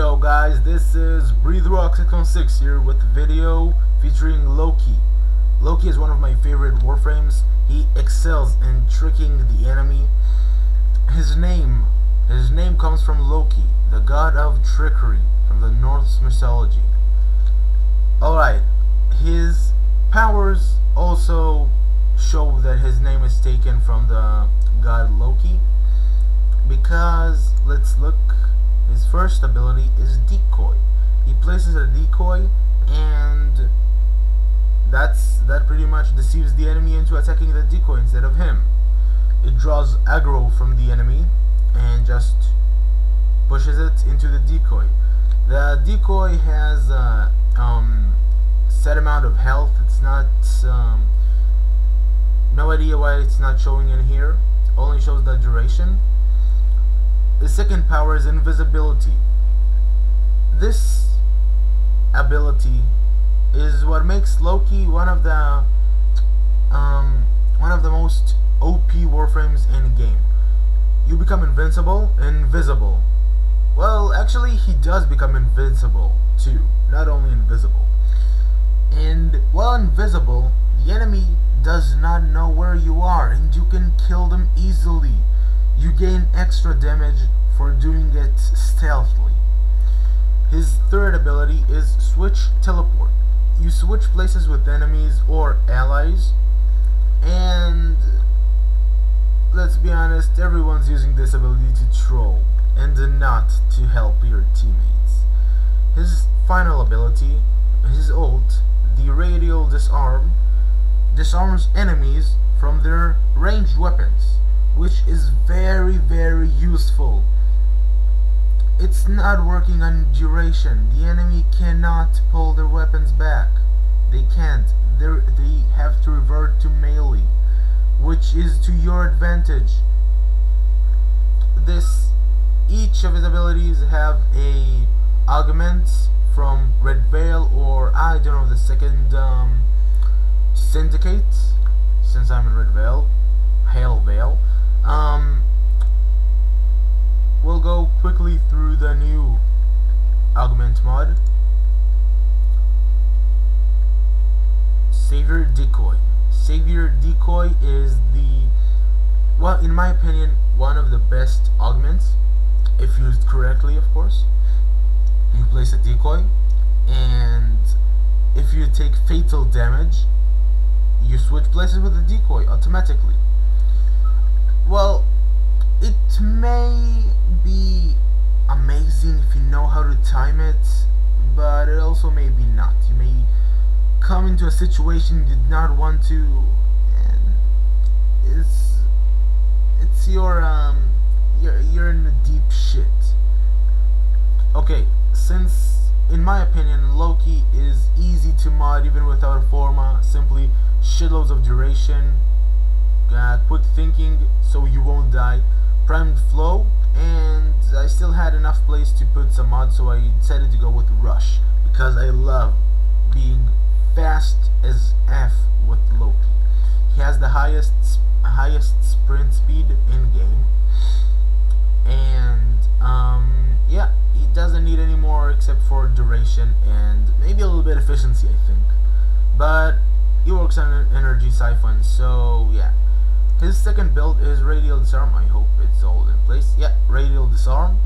So guys, this is BreathRock's 616 here with a video featuring Loki. Loki is one of my favorite warframes. He excels in tricking the enemy. His name comes from Loki, the god of trickery from the Norse mythology. Alright, his powers also show that his name is taken from the god Loki, because let's look. His first ability is decoy. He places a decoy, and that pretty much deceives the enemy into attacking the decoy instead of him. It draws aggro from the enemy and just pushes it into the decoy. The decoy has a set amount of health. It's not no idea why it's not showing in here. Only shows the duration. The second power is invisibility. This ability is what makes Loki one of the most OP warframes in the game. You become invisible. Well, actually, he does become invincible too, not only invisible. And while invisible, the enemy does not know where you are, and you can kill them easily. You gain extra damage for doing it stealthily. His third ability is switch teleport. You switch places with enemies or allies, and let's be honest, everyone's using this ability to troll and not to help your teammates. His final ability, his ult, the Radial Disarm, disarms enemies from their ranged weapons, which is very useful. It's not working on duration. The enemy cannot pull their weapons back. They can't. They have to revert to melee, which is to your advantage. Each of his abilities have a augment from Red Veil, or I don't know the second Syndicate, since I'm in Red Veil, Hail Veil. We'll go quickly through the new augment mod. Savior Decoy. Savior Decoy is well, in my opinion, one of the best augments, if used correctly, of course. You place a decoy, and if you take fatal damage, you switch places with the decoy automatically. Well, it may be amazing if you know how to time it, but it also may be not. You may come into a situation you did not want to, and it's you're in the deep shit. Okay, since in my opinion Loki is easy to mod even without a forma, simply shitloads of duration, quick thinking so you won't die, primed flow, and I still had enough place to put some mods, so I decided to go with rush because I love being fast as F with Loki. He has the highest sprint speed in game, and yeah, he doesn't need any more except for duration and maybe a little bit efficiency, I think, but he works on energy siphon, so yeah. His second build is Radial Disarm. I hope it's all in place. Yeah, Radial Disarm.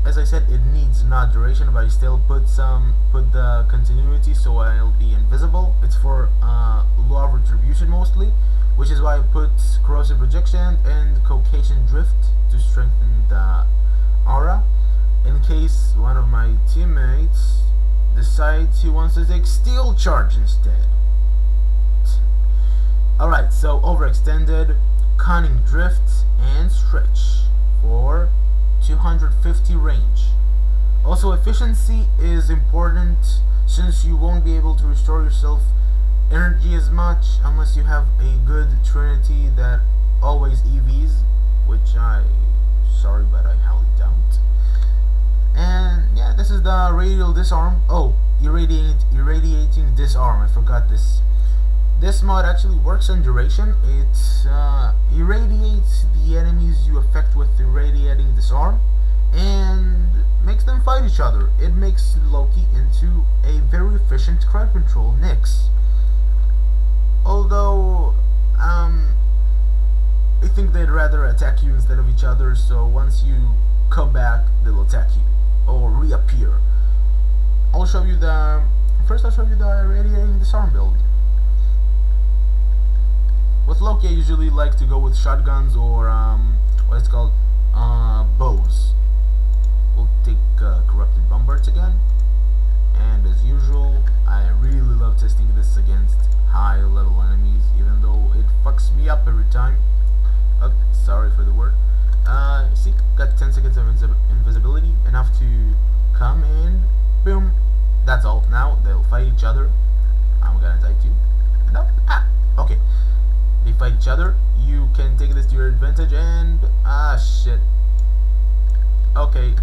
As I said, it needs not duration, but I still put the continuity, so I'll be invisible. It's for law of retribution mostly, which is why I put corrosive rejection and Caucasian drift to strengthen the aura, in case one of my teammates decides he wants to take steel charge instead. Alright, so overextended, cunning drift, and stretch for 250 range. Also, efficiency is important, since you won't be able to restore yourself energy as much unless you have a good trinity that always EVs, which sorry, but I highly doubt. And yeah, this is the Radial Disarm. Oh, iradiating disarm, I forgot this. This mod actually works on duration. It irradiates the enemies you affect with irradiating disarm, and makes fight each other. It makes Loki into a very efficient crowd control Nyx. Although, I think they'd rather attack you instead of each other, so once you come back, they'll attack you, or reappear. I'll show you the... First I'll show you the iradiating disarm build. With Loki, I usually like to go with shotguns or, what it's called, bows. We'll take corrupted bombards again. And as usual, I really love testing this against high level enemies, even though it fucks me up every time. Oh, sorry for the word. See, got 10 seconds of invisibility, enough to come in, boom. That's all. Now they'll fight each other. I'm gonna die too. Nope. Okay. They fight each other. You can take this to your advantage and shit. Okay.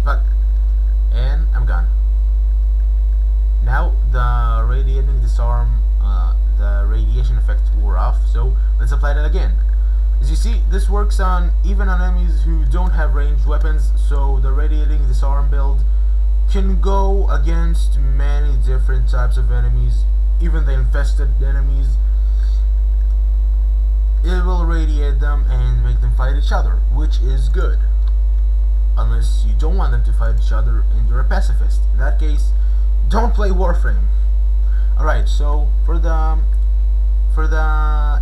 Fuck. And I'm gone. Now the radiating disarm, the radiation effect wore off, so let's apply that again. As you see, this works even on enemies who don't have ranged weapons, so the radiating disarm build can go against many different types of enemies, even the infested enemies. It will radiate them and make them fight each other, which is good. Unless you don't want them to fight each other and you're a pacifist. In that case, don't play Warframe. Alright, so for the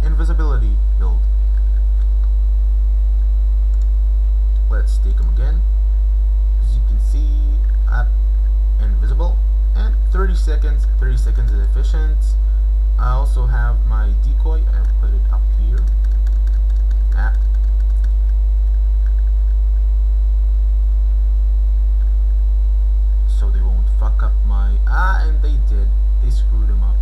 invisibility build, let's take them again. As you can see, invisible, and 30 seconds is efficient. I also have my decoy. I'll put it up here. So they won't fuck up my... and they did. They screwed him up.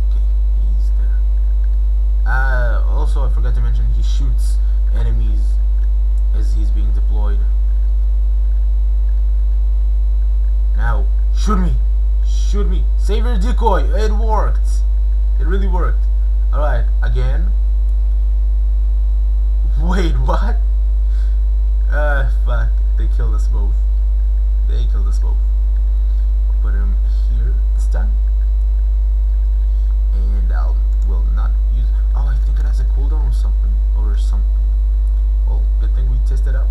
Okay, he's there. Also, I forgot to mention he shoots enemies as he's being deployed. Now, shoot me! Shoot me! Save your decoy! It worked! It really worked. Alright, again. Wait, what? Fuck. They killed us both. They killed us both. I'll put him here this time. And I will not use... Oh, I think it has a cooldown or something. Well, good thing we tested out.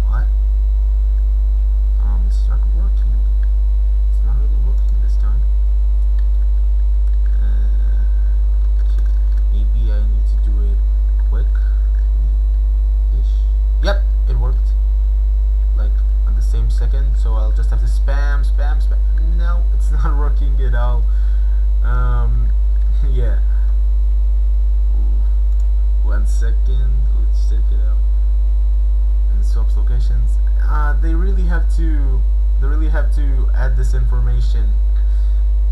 What? It's not working. It's not really working this time. Okay. Maybe I need to do it quick-ish. Yep, it worked. Like, on the same second, so I'll just have to spam. No, it's not working at all. Yeah. 1 second, let's check it out. And swaps locations. They really have to add this information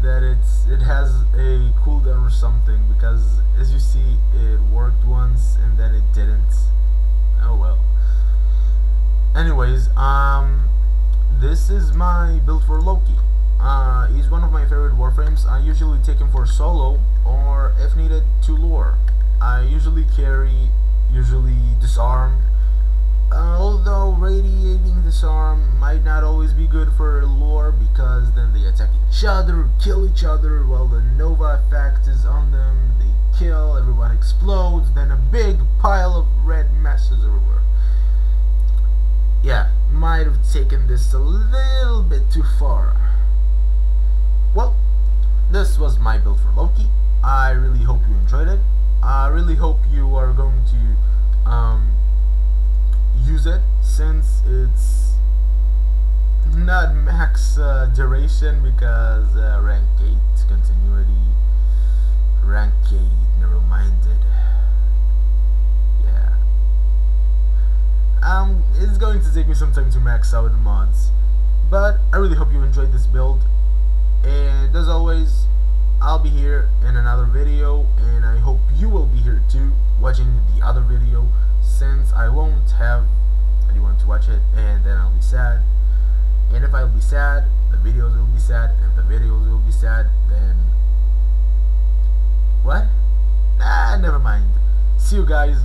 that it has a cooldown or something, because as you see, it worked once and then it didn't. Oh well. Anyways, this is my build for Loki. He's one of my favorite warframes. I usually take him for solo, or if needed, to lore. I usually carry, disarm. Although radiating disarm might not always be good for lore, because then they attack each other, kill each other, while the Nova effect is on them. They kill, everyone explodes, then a big pile of red messes everywhere. Yeah, might have taken this a little bit too far. Well, this was my build for Loki. I really hope you enjoyed it. I really hope you are going to use it, since it's not max duration, because rank 8 continuity, rank 8 narrow-minded. Yeah. It's going to take me some time to max out mods, but I really hope you enjoyed this build, and as always, I'll be here in another video, and I hope you will be here too, watching the other video, since I won't have anyone to watch it, and then I'll be sad. And if I'll be sad, the videos will be sad, and if the videos will be sad, then mind. See you guys.